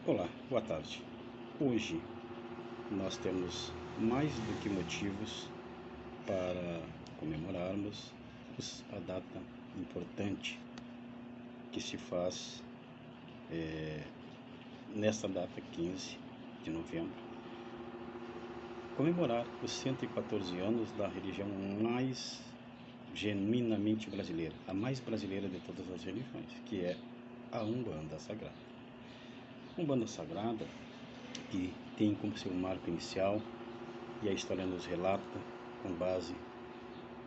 Olá, boa tarde. Hoje nós temos mais do que motivos para comemorarmos a data importante que se faz nesta data 15 de novembro, comemorar os 114 anos da religião mais genuinamente brasileira, a mais brasileira de todas as religiões, que é a Umbanda Sagrada. Umbanda Sagrada, que tem como seu marco inicial, e a história nos relata, com base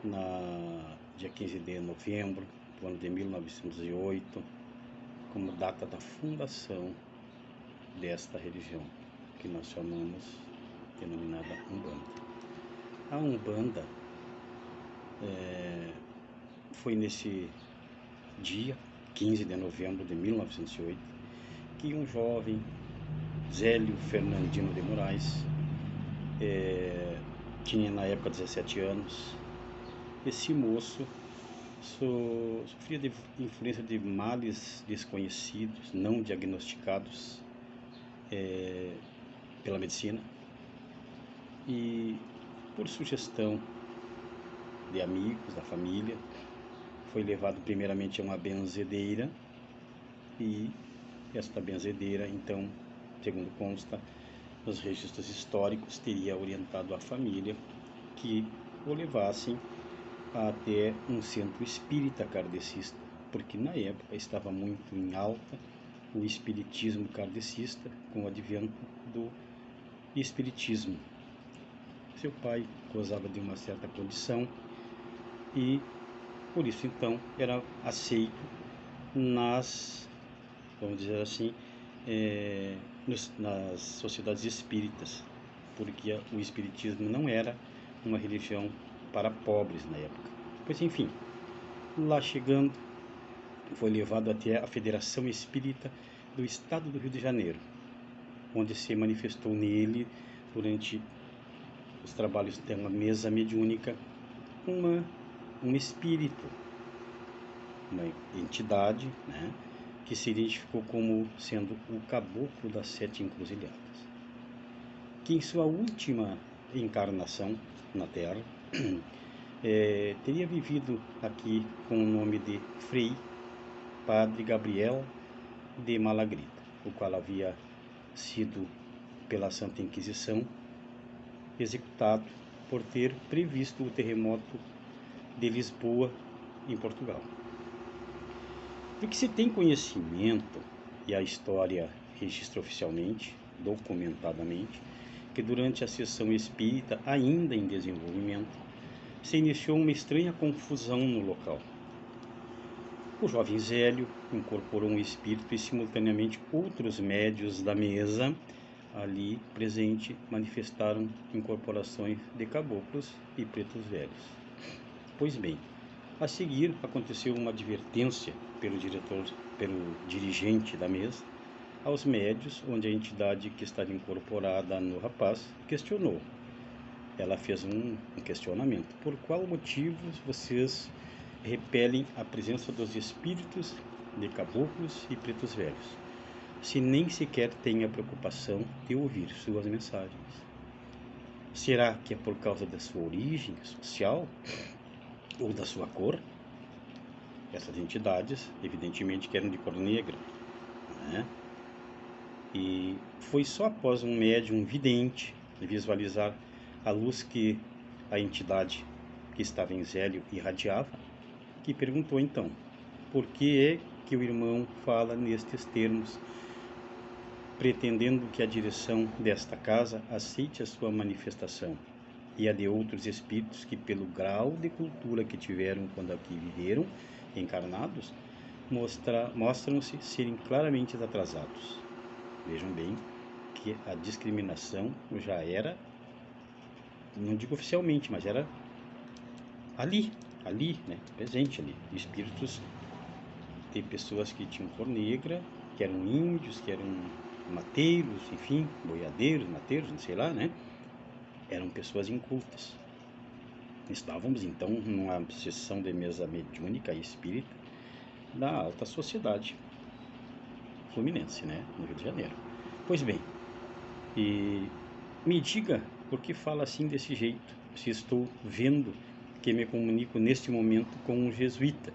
na dia 15 de novembro do ano de 1908, como data da fundação desta religião, que nós chamamos denominada Umbanda. A Umbanda foi nesse dia 15 de novembro de 1908 que um jovem, Zélio Fernandino de Moraes, tinha na época 17 anos. Esse moço sofria de influência de males desconhecidos, não diagnosticados pela medicina, e por sugestão de amigos, da família, foi levado primeiramente a uma benzedeira, e esta benzedeira, então, segundo consta nos registros históricos, teria orientado a família que o levassem até um centro espírita kardecista, porque na época estava muito em alta o espiritismo kardecista, com o advento do espiritismo. Seu pai gozava de uma certa condição e por isso então era aceito nas, vamos dizer assim, nas sociedades espíritas, porque o espiritismo não era uma religião para pobres na época. Pois enfim, lá chegando, foi levado até a Federação Espírita do Estado do Rio de Janeiro, onde se manifestou nele, durante os trabalhos de uma mesa mediúnica, um espírito, uma entidade, né, que se identificou como sendo o caboclo das 7 encruzilhadas, que em sua última encarnação na Terra teria vivido aqui com o nome de Frei Padre Gabriel de Malagrida, o qual havia sido pela Santa Inquisição executado por ter previsto o terremoto de Lisboa, em Portugal. Do que se tem conhecimento, e a história registra oficialmente, documentadamente, que durante a sessão espírita, ainda em desenvolvimento, se iniciou uma estranha confusão no local. O jovem Zélio incorporou um espírito e simultaneamente outros médios da mesa ali presente manifestaram incorporações de caboclos e pretos velhos. Pois bem, a seguir aconteceu uma advertência pelo dirigente da mesa aos médios, onde a entidade que estava incorporada no rapaz questionou. Ela fez um questionamento: por qual motivo vocês repelem a presença dos espíritos de caboclos e pretos velhos, se nem sequer têm a preocupação de ouvir suas mensagens? Será que é por causa da sua origem social ou da sua cor? Essas entidades, evidentemente, que eram de cor negra, né? E foi só após um médium vidente visualizar a luz que a entidade que estava em Zélio irradiava, que perguntou então: por que é que o irmão fala nestes termos, pretendendo que a direção desta casa aceite a sua manifestação e a de outros espíritos que, pelo grau de cultura que tiveram quando aqui viveram, encarnados, mostram-se serem claramente atrasados? Vejam bem que a discriminação já era, não digo oficialmente, mas era ali, né, presente ali, espíritos de pessoas que tinham cor negra, que eram índios, que eram mateiros, enfim, boiadeiros, mateiros, não sei lá, né? Eram pessoas incultas. Estávamos então numa sessão de mesa mediúnica e espírita da alta sociedade fluminense, né, no Rio de Janeiro. Pois bem, e me diga por que fala assim desse jeito, se estou vendo que me comunico neste momento com um jesuíta,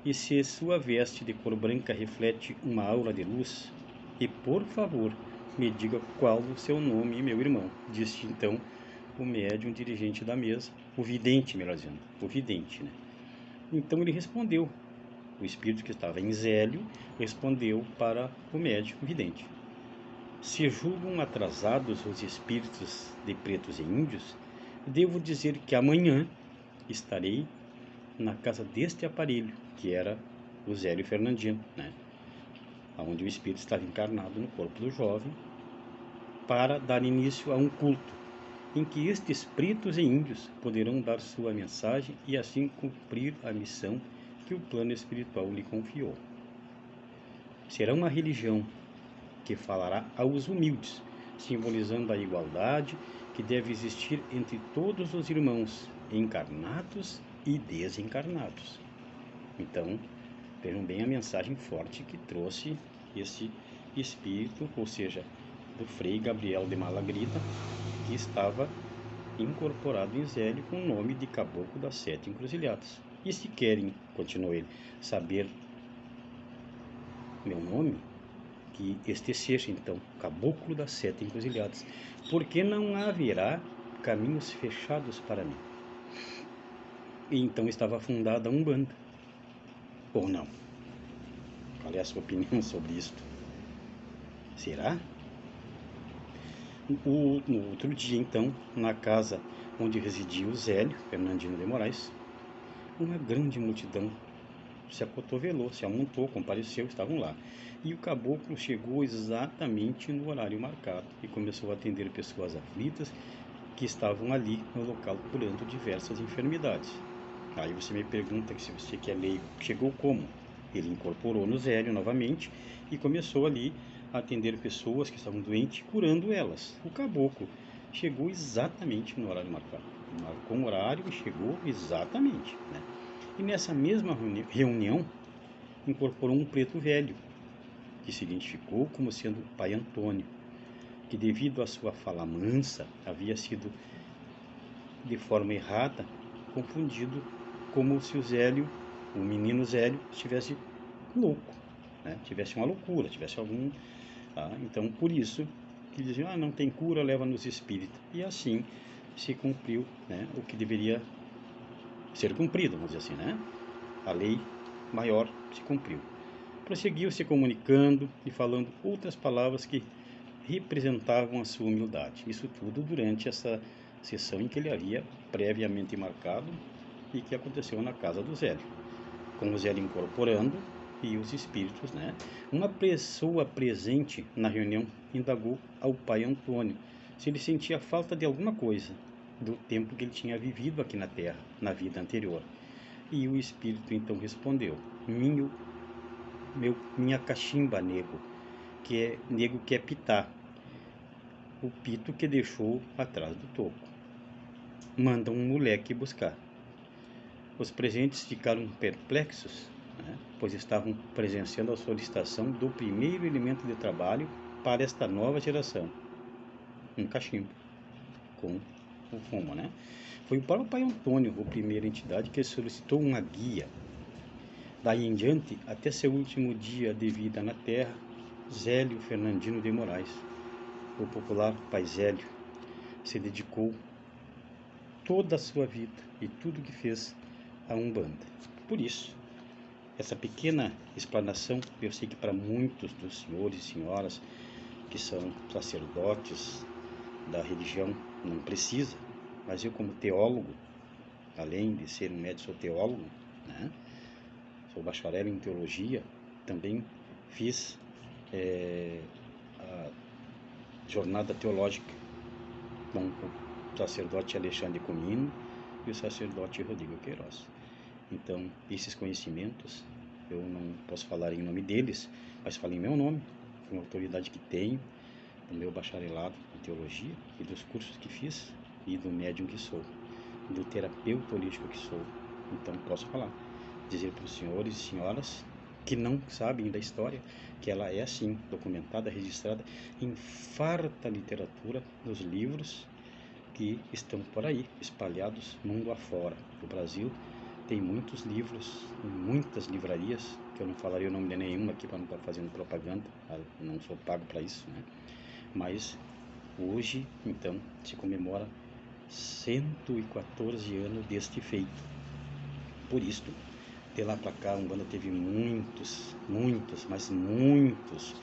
e se sua veste de cor branca reflete uma aura de luz, e por favor, me diga qual o seu nome, meu irmão, disse então o médium dirigente da mesa, o vidente, melhor dizendo, o vidente, né? Então ele respondeu, o espírito que estava em Zélio respondeu para o médium vidente: se julgam atrasados os espíritos de pretos e índios, devo dizer que amanhã estarei na casa deste aparelho, que era o Zélio Fernandino, né? Onde o espírito estava encarnado no corpo do jovem, para dar início a um culto, em que estes pretos e índios poderão dar sua mensagem e assim cumprir a missão que o plano espiritual lhe confiou. Será uma religião que falará aos humildes, simbolizando a igualdade que deve existir entre todos os irmãos, encarnados e desencarnados. Então, vejam bem a mensagem forte que trouxe esse espírito, ou seja, do Frei Gabriel de Malagrida, que estava incorporado em Zélio com o nome de Caboclo das Sete Encruzilhadas. E se querem, continuou ele, saber meu nome, que este seja então Caboclo das Sete Encruzilhadas, porque não haverá caminhos fechados para mim. E então estava fundada a Umbanda, ou não? Qual é a sua opinião sobre isto? Será? No outro dia, então, na casa onde residia o Zélio Fernandino de Moraes, uma grande multidão se acotovelou, se amontou, compareceu, estavam lá. E o caboclo chegou exatamente no horário marcado e começou a atender pessoas aflitas que estavam ali no local curando diversas enfermidades. Aí você me pergunta que se você que é leigo, chegou como? Ele incorporou no Zélio novamente e começou ali a atender pessoas que estavam doentes, curando elas. O caboclo chegou exatamente no horário marcado. Marcou um horário e chegou exatamente, né? E nessa mesma reunião, incorporou um preto velho, que se identificou como sendo o pai Antônio, que devido à sua fala mansa, havia sido, de forma errada, confundido como se o Zélio, o menino Zélio, estivesse louco, né? Tivesse uma loucura, tivesse algum... então, por isso, que diziam, não tem cura, leva nos espíritos. E assim se cumpriu, né, o que deveria ser cumprido, vamos dizer assim, né? A lei maior se cumpriu. Prosseguiu se comunicando e falando outras palavras que representavam a sua humildade. Isso tudo durante essa sessão em que ele havia previamente marcado e que aconteceu na casa do Zélio, com o Zélio incorporando e os espíritos, né? Uma pessoa presente na reunião indagou ao pai Antônio se ele sentia falta de alguma coisa do tempo que ele tinha vivido aqui na Terra, na vida anterior. E o espírito então respondeu: minha cachimba, nego, que é pitar, o pito que deixou atrás do toco. Manda um moleque buscar. Os presentes ficaram perplexos, né, pois estavam presenciando a solicitação do primeiro elemento de trabalho para esta nova geração, um cachimbo com o fumo, né? Foi o próprio pai Antônio, a primeira entidade, que solicitou uma guia. Daí em diante, até seu último dia de vida na Terra, Zélio Fernandino de Moraes, o popular pai Zélio, se dedicou toda a sua vida e tudo que fez a Umbanda. Por isso, essa pequena explanação, eu sei que para muitos dos senhores e senhoras que são sacerdotes da religião não precisa, mas eu como teólogo, além de ser um médico, sou teólogo, né? Sou bacharel em teologia, também fiz a jornada teológica com o sacerdote Alexandre Comino e o sacerdote Rodrigo Queiroz. Então, esses conhecimentos, eu não posso falar em nome deles, mas falo em meu nome, com a autoridade que tenho, do meu bacharelado em teologia e dos cursos que fiz, e do médium que sou, do terapeuta holístico que sou. Então, posso falar, dizer para os senhores e senhoras que não sabem da história, que ela é assim, documentada, registrada em farta literatura nos livros que estão por aí, espalhados mundo afora. O Brasil tem muitos livros, em muitas livrarias, que eu não falaria o nome de nenhuma aqui para não estar fazendo propaganda, não sou pago para isso, né? Mas hoje, então, se comemora 114 anos deste feito. Por isto, de lá para cá, a Umbanda teve mas muitos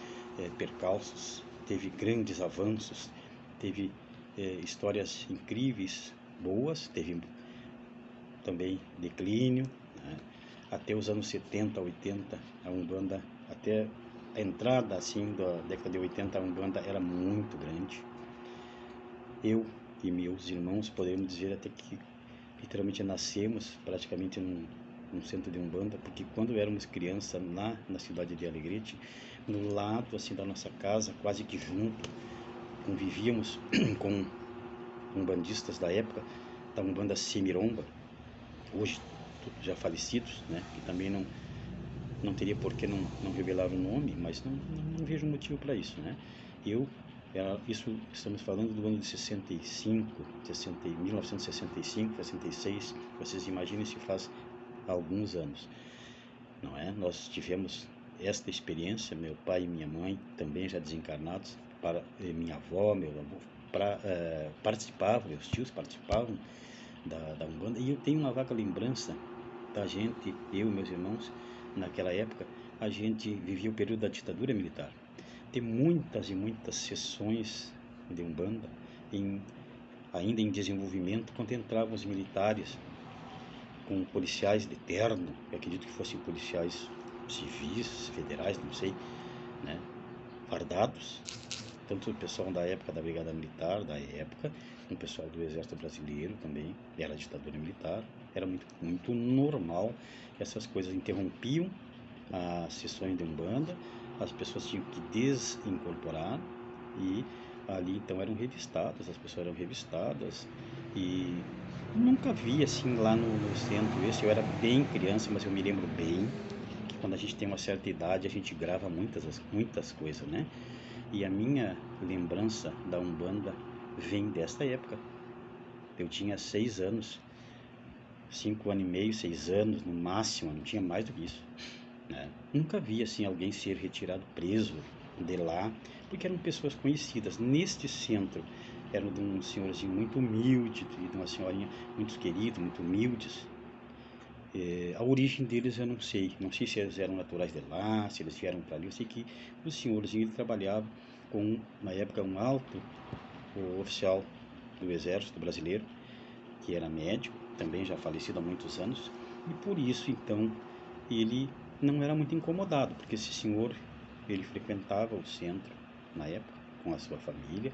percalços, teve grandes avanços, teve histórias incríveis, boas, teve também declínio, né? Até os anos 70, 80, a Umbanda, até a entrada assim da década de 80, a Umbanda era muito grande. Eu e meus irmãos podemos dizer até que literalmente nascemos praticamente num centro de Umbanda, porque quando éramos crianças lá na cidade de Alegrete, no lado assim da nossa casa, quase que junto, convivíamos com umbandistas da época, da Umbanda Semiromba, hoje já falecidos, né, que também não teria por que não revelar o nome, mas não vejo motivo para isso, né. Isso estamos falando do ano de 65, 1965, 66, vocês imaginem se faz alguns anos, não é? Nós tivemos esta experiência, meu pai e minha mãe, também já desencarnados, minha avó, meu avô, participavam, meus tios participavam da Umbanda, e eu tenho uma vaga lembrança da gente, eu e meus irmãos, naquela época, a gente vivia o período da ditadura militar. Tem muitas e muitas sessões de Umbanda ainda em desenvolvimento, contemplavam os militares com policiais de terno, eu acredito que fossem policiais civis, federais, não sei, né, fardados, tanto o pessoal da época da Brigada Militar, da época, o pessoal do Exército Brasileiro também, era ditadura militar, era muito normal, essas coisas interrompiam as sessões de Umbanda, as pessoas tinham que desincorporar e ali então eram revistadas, as pessoas eram revistadas e nunca vi assim lá no centro esse, eu era bem criança, mas eu me lembro bem que quando a gente tem uma certa idade a gente grava muitas coisas, né? E a minha lembrança da Umbanda vem desta época. Eu tinha 6 anos, 5 anos e meio, 6 anos no máximo, não tinha mais do que isso, né? Nunca vi assim alguém ser retirado preso de lá, porque eram pessoas conhecidas. Neste centro eram de um senhorzinho muito humilde e de uma senhorinha muito querida, muito humildes. A origem deles eu não sei se eles eram naturais de lá, se eles vieram para ali. Eu sei que o senhorzinho ele trabalhava com, na época, um alto oficial do Exército Brasileiro, que era médico, também já falecido há muitos anos, e por isso então ele não era muito incomodado, porque esse senhor ele frequentava o centro na época com a sua família,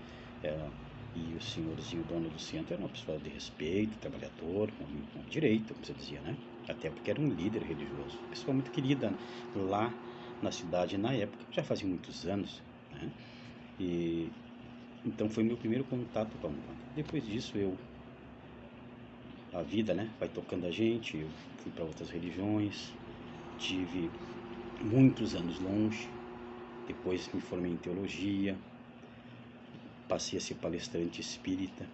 e o senhorzinho dono do centro era uma pessoa de respeito, trabalhador, com direito, como você dizia, né? Até porque era um líder religioso, pessoa muito querida lá na cidade na época, já fazia muitos anos, né? E então foi meu primeiro contato com a Umbanda. Depois disso a vida, né, vai tocando a gente, eu fui para outras religiões, tive muitos anos longe, depois me formei em teologia, passei a ser palestrante espírita,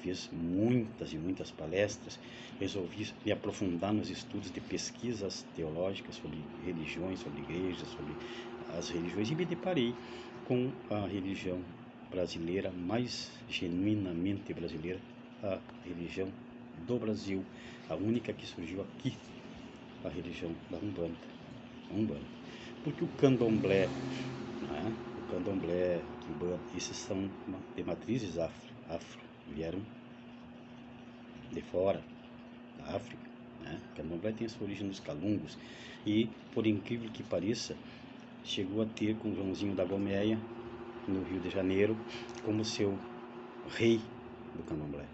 fiz muitas e muitas palestras, resolvi me aprofundar nos estudos de pesquisas teológicas sobre religiões, sobre igrejas, sobre as religiões, e me deparei com a religião brasileira, mais genuinamente brasileira, a religião do Brasil, a única que surgiu aqui, a religião da Umbanda. Porque o Candomblé, né, o Candomblé, esses são de matrizes afro, vieram de fora, da África, né? O Candomblé tem sua origem nos Calungos e, por incrível que pareça, chegou a ter com Joãozinho da Gomeia, no Rio de Janeiro, como seu rei do Candomblé,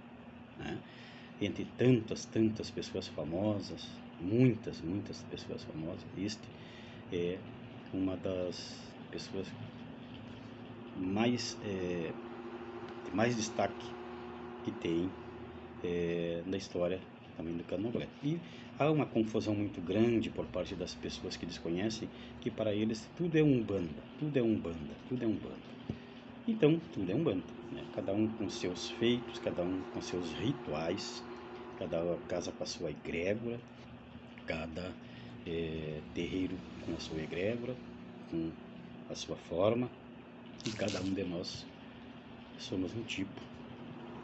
né? Entre tantas pessoas famosas, muitas pessoas famosas, este é uma das pessoas mais de mais destaque que tem na história tamanho do candomblé. E há uma confusão muito grande por parte das pessoas que desconhecem, que para eles tudo é umbanda, tudo é umbanda, tudo é umbanda. Então, tudo é umbanda, né? Cada um com seus feitos, cada um com seus rituais, cada casa com a sua egrégora, cada terreiro com a sua egrégora, com a sua forma, e cada um de nós somos um tipo,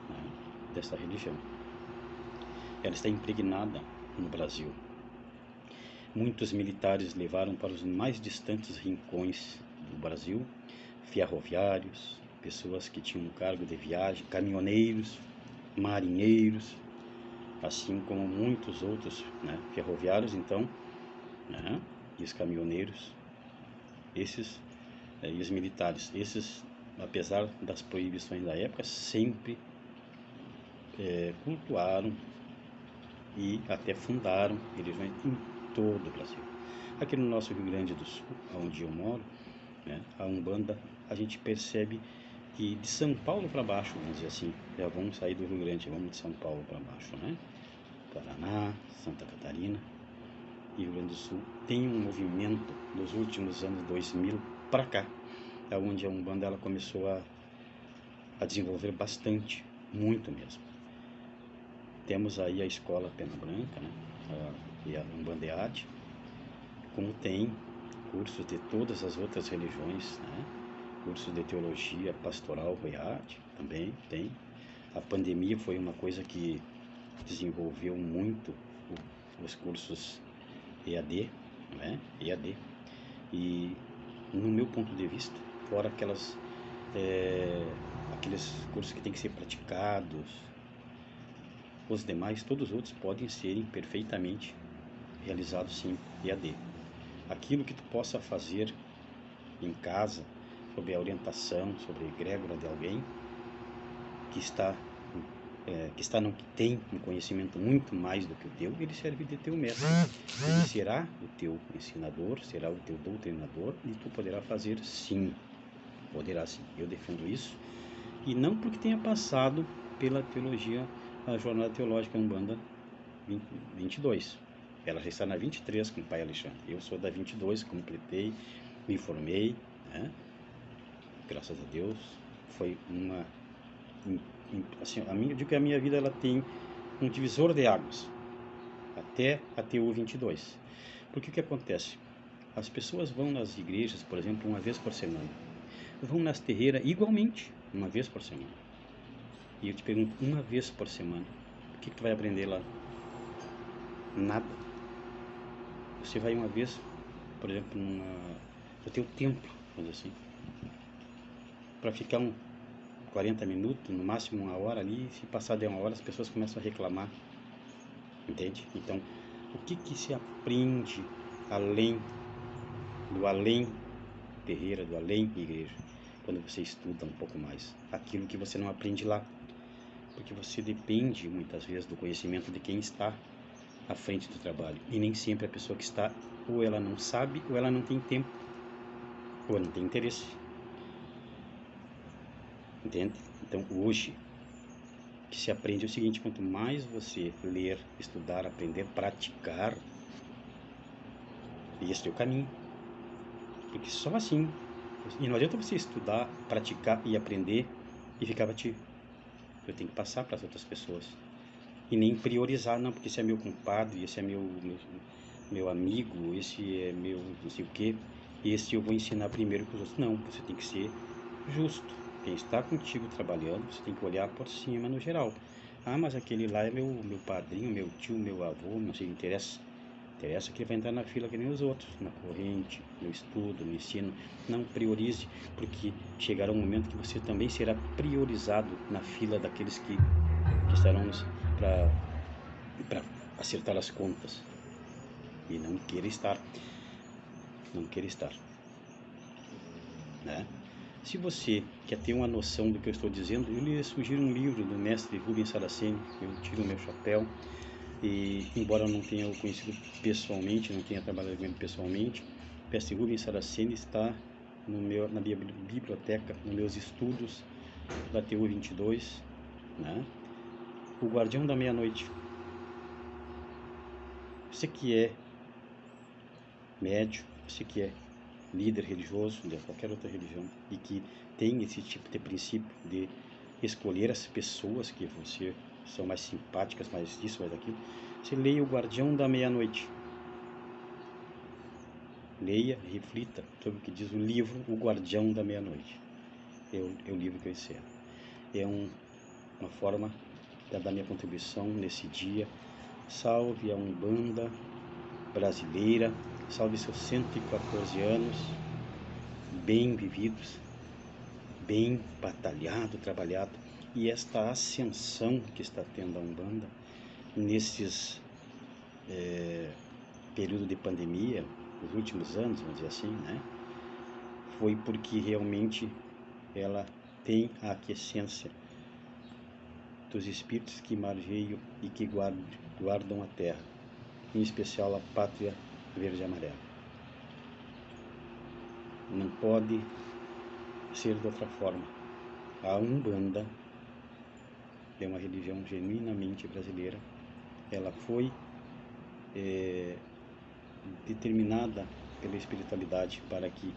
né, dessa religião. Ela está impregnada no Brasil. Muitos militares levaram para os mais distantes rincões do Brasil, ferroviários, pessoas que tinham cargo de viagem, caminhoneiros, marinheiros, assim como muitos outros, né, ferroviários, então, né, e os caminhoneiros, esses, e os militares, esses, apesar das proibições da época, sempre cultuaram e até fundaram religiões em todo o Brasil. Aqui no nosso Rio Grande do Sul, onde eu moro, né, a Umbanda, a gente percebe que de São Paulo para baixo, vamos dizer assim, já vamos sair do Rio Grande, vamos de São Paulo para baixo, né? Paraná, Santa Catarina e Rio Grande do Sul, tem um movimento nos últimos anos 2000 para cá, onde a Umbanda ela começou a desenvolver bastante, muito mesmo. Temos aí a escola Pena Branca, né? E a Umbandeade, como tem cursos de todas as outras religiões, né? Cursos de teologia, pastoral, reade, também tem. A pandemia foi uma coisa que desenvolveu muito os cursos EAD, né? EAD. E no meu ponto de vista, fora aqueles cursos que têm que ser praticados, os demais, todos os outros podem serem perfeitamente realizados sim EAD. Aquilo que tu possa fazer em casa, sob a orientação, sobre a egrégora de alguém que tem um conhecimento muito mais do que o teu, ele serve de teu mestre. Ele será o teu ensinador, será o teu doutrinador, e tu poderá fazer sim. Poderá sim. Eu defendo isso. E não porque tenha passado pela teologia, a jornada teológica Umbanda 22. Ela já está na 23 com o pai Alexandre. Eu sou da 22, completei, me formei, né? Graças a Deus. Foi uma... assim, eu digo que a minha vida ela tem um divisor de águas até a TU 22. Porque o que acontece? As pessoas vão nas igrejas, por exemplo, uma vez por semana. Vão nas terreiras igualmente, uma vez por semana. E eu te pergunto, uma vez por semana, o que tu vai aprender lá? Nada. Você vai uma vez, por exemplo, no teu templo, vamos dizer assim, para ficar 40 minutos, no máximo uma hora ali. Se passar de uma hora, as pessoas começam a reclamar, entende? Então, o que se aprende além terreira, do além igreja, quando você estuda um pouco mais? Aquilo que você não aprende lá, porque você depende muitas vezes do conhecimento de quem está à frente do trabalho, e nem sempre a pessoa que está, ou ela não sabe, ou ela não tem tempo, ou ela não tem interesse, entende? Então hoje o que se aprende é o seguinte: quanto mais você ler, estudar, aprender, praticar, esse é o caminho, porque só assim. E não adianta você estudar, praticar e aprender e ficar batido. Eu tenho que passar para as outras pessoas. E nem priorizar, não, porque esse é meu compadre, esse é meu amigo, esse é meu não sei o que, esse eu vou ensinar primeiro que os outros. Não, você tem que ser justo. Quem está contigo trabalhando, você tem que olhar por cima no geral. Ah, mas aquele lá é meu padrinho, meu tio, meu avô, não sei, interessa. Interessa que ele vai entrar na fila que nem os outros, na corrente, no estudo, no ensino. Não priorize, porque chegará um momento que você também será priorizado na fila daqueles que estarão para acertar as contas. E não queira estar. Não queira estar. Né? Se você quer ter uma noção do que eu estou dizendo, eu lhe sugiro um livro do mestre Rubens Saraceni. Eu tiro o meu chapéu. E embora eu não tenha o conhecido pessoalmente, não tenha trabalhado com ele pessoalmente, o mestre Rubens Saraceni está na minha biblioteca, nos meus estudos da TU 22, né? O Guardião da Meia-Noite. Você que é médium, você que é líder religioso de qualquer outra religião e que tem esse tipo de princípio de escolher as pessoas que você são mais simpáticas, mais isso, mais aquilo, você leia O Guardião da Meia-Noite. Leia, reflita sobre o que diz o livro O Guardião da Meia-Noite. É o livro que eu encerro. É uma forma de dar minha contribuição nesse dia. Salve a Umbanda brasileira, salve seus 114 anos, bem vividos, bem batalhado, trabalhado, e esta ascensão que está tendo a Umbanda nesses período de pandemia, nos últimos anos, vamos dizer assim, né? Foi porque realmente ela tem a aquiescência dos espíritos que margeiam e que guardam a terra, em especial a pátria verde e amarela. Não pode ser de outra forma. A Umbanda é uma religião genuinamente brasileira. Ela foi determinada pela espiritualidade para que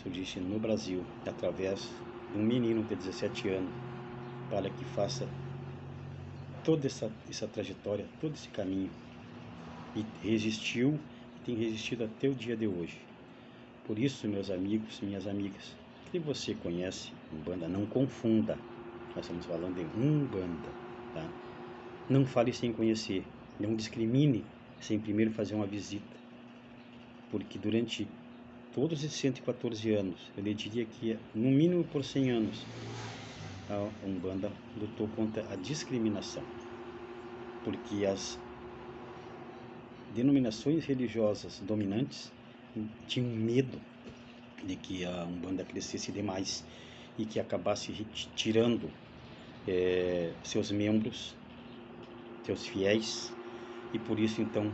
surgisse no Brasil através de um menino de 17 anos, para que faça toda essa trajetória, todo esse caminho, e resistiu, e tem resistido até o dia de hoje. Por isso, meus amigos, minhas amigas, se você conhece Umbanda, não confunda, nós estamos falando de Umbanda, tá? Não fale sem conhecer, não discrimine sem primeiro fazer uma visita, porque durante todos esses 114 anos, eu lhe diria que no mínimo por 100 anos, a Umbanda lutou contra a discriminação, porque as denominações religiosas dominantes tinham medo de que a Umbanda crescesse demais e que acabasse retirando seus membros, seus fiéis, e por isso então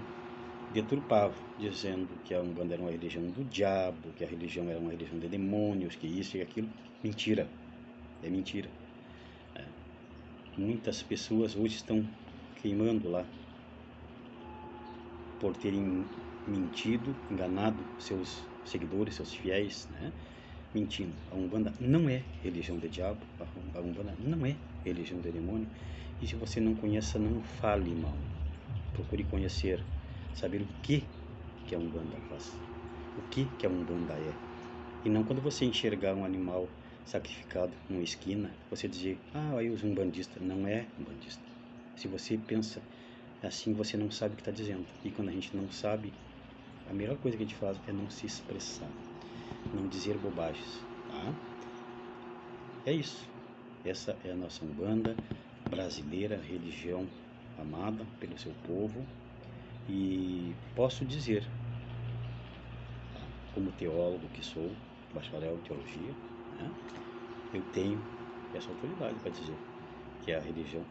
deturpava, dizendo que a Umbanda era uma religião do diabo, que a religião era uma religião de demônios, que isso e aquilo. Mentira, é mentira. Muitas pessoas hoje estão queimando lá por terem mentido, enganado seus seguidores, seus fiéis, né? Mentindo. A Umbanda não é religião de diabo, a Umbanda não é religião de demônio. E se você não conhece, não fale mal. Procure conhecer, saber o que a Umbanda faz, o que a Umbanda é. E não quando você enxergar um animal sacrificado numa esquina, você dizer, aí os umbandistas. Não é umbandista. Se você pensa assim, você não sabe o que está dizendo. E quando a gente não sabe, a melhor coisa que a gente faz é não se expressar, não dizer bobagens, tá? É isso. Essa é a nossa Umbanda brasileira, religião amada pelo seu povo. E posso dizer, como teólogo que sou, bacharel em teologia, né, eu tenho essa autoridade para dizer que é a religião,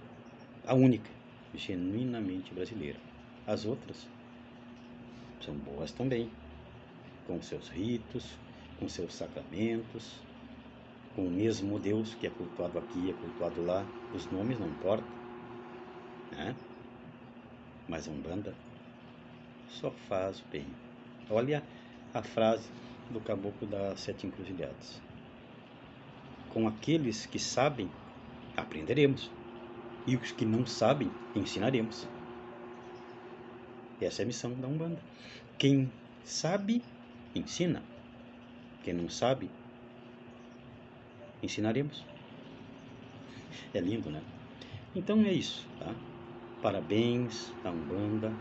a única, genuinamente brasileira. As outras são boas também, com seus ritos, com seus sacramentos, com o mesmo Deus que é cultuado aqui, é cultuado lá, os nomes não importam, né? Mas a Umbanda só faz o bem. Olha a frase do Caboclo das Sete Encruzilhadas: com aqueles que sabem, aprenderemos, e os que não sabem, ensinaremos. Essa é a missão da Umbanda. Quem sabe, ensina. Quem não sabe, ensinaremos. É lindo, né? Então é isso, tá? Parabéns à Umbanda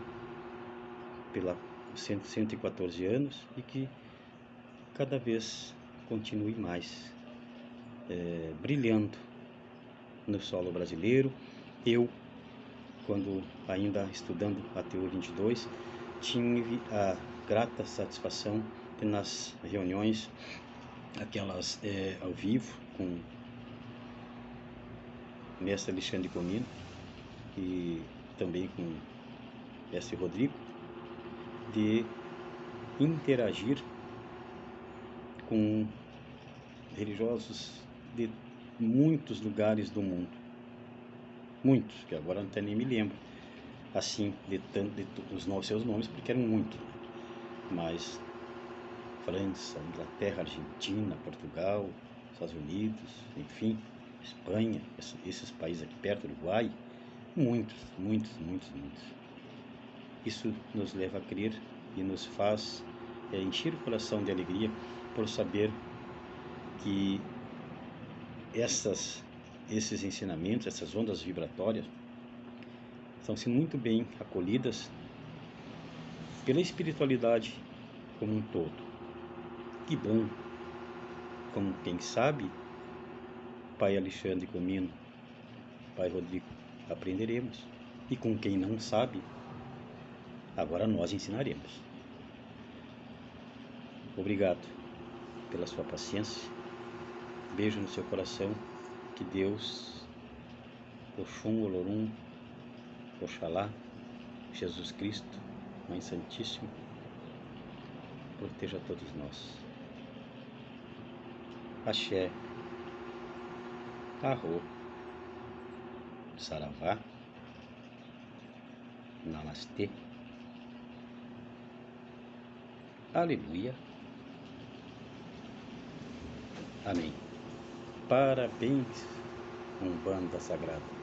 pela 114 anos e que cada vez continue mais brilhando no solo brasileiro. Eu, quando ainda estudando a Teor 22, tive a grata satisfação de, nas reuniões, aquelas ao vivo, com o mestre Alexandre Comino e também com o mestre Rodrigo, de interagir com religiosos de muitos lugares do mundo. Muitos, que agora até nem me lembro. assim os seus nomes, porque eram muitos, mas França, Inglaterra, Argentina, Portugal, Estados Unidos, enfim, Espanha, esses países aqui perto, Uruguai, muitos. Isso nos leva a crer e nos faz encher o coração de alegria por saber que esses ensinamentos, essas ondas vibratórias, estão sendo muito bem acolhidas pela espiritualidade como um todo. Que bom! Como quem sabe, Pai Alexandre Comino, Pai Rodrigo, aprenderemos. E com quem não sabe, agora nós ensinaremos. Obrigado pela sua paciência. Beijo no seu coração. Que Deus, Oxum, Olorum, Oxalá, Jesus Cristo, Mãe Santíssima, proteja todos nós. Axé, Arro, Saravá, Namastê, Aleluia, Amém. Parabéns, Umbanda Sagrada.